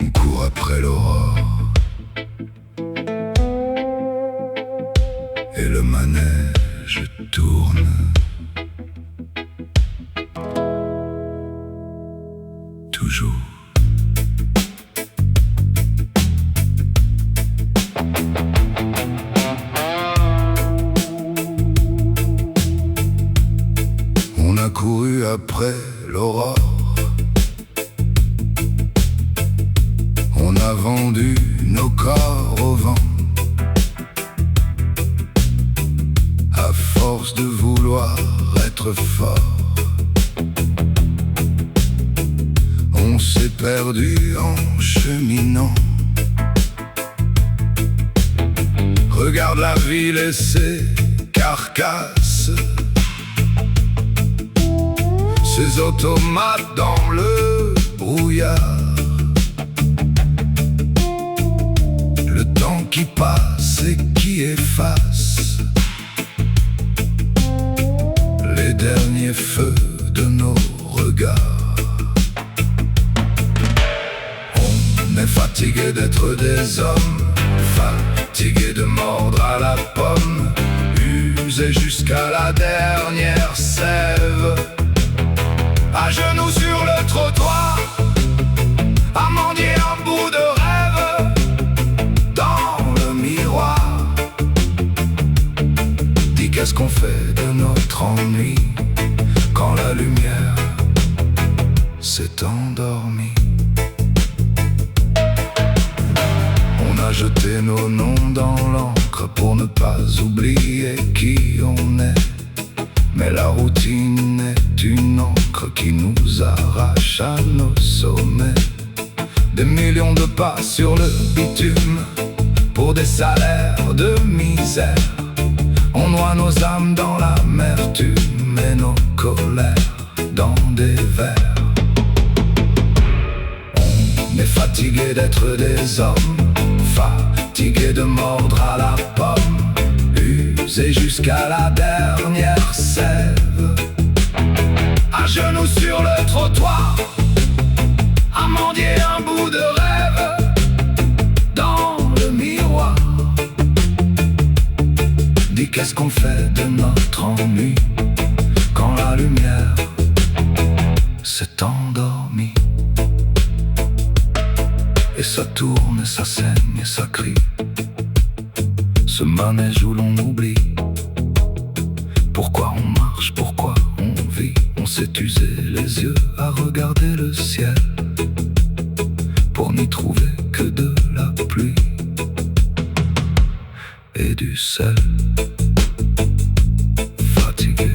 On court après l'aurore et le manège tourne. Toujours. On a couru après l'aurore. On a vendu nos corps au vent. À force de vouloir être fort, on s'est perdu en cheminant. Regarde la ville et ses carcasses, ces automates dans le brouillard. Le temps qui passe et qui efface les derniers feux de nos regards. On est fatigué d'être des hommes, fatigué de mordre à la pomme, usé jusqu'à la dernière sève. À genoux sur le trottoir, à mendier un bout de rêve dans le miroir. Dis qu'est-ce qu'on fait de notre ennui quand la lumière s'est endormie. On a jeté nos noms dans l'encre pour ne pas oublier qui on est. Mais la routine est une encre qui nous arrache à nos sommets. Des millions de pas sur le bitume pour des salaires de misère. On noie nos âmes dans l'amertume et nos colères dans des verres. On est fatigué d'être des hommes, fatigué de mordre à la pomme, usé jusqu'à la dernière sève. À genoux sur le trottoir, à mendier un bout de rêve dans le miroir. Dis qu'est-ce qu'on fait de notre ennui quand la lumière s'est endormie. Et ça tourne et ça saigne et ça crie, ce manège où l'on oublie pourquoi on marche, pourquoi on vit. On s'est usé les yeux à regarder le ciel pour n'y trouver que de la pluie et du sel. Fatigué,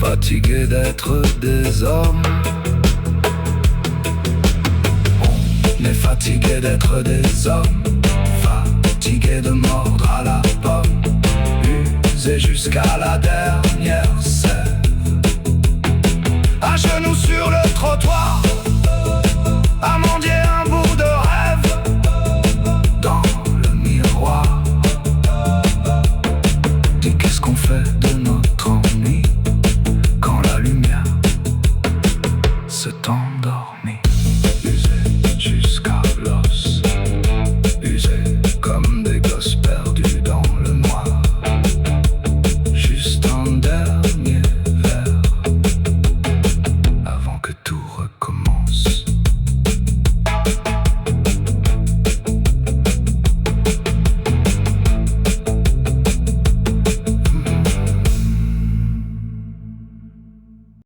fatigué d'être des hommes. On est fatigué d'être des hommes, fatigué de mordre à la pomme, usé jusqu'à la dernière sève. À genoux sur le trottoir, à mendier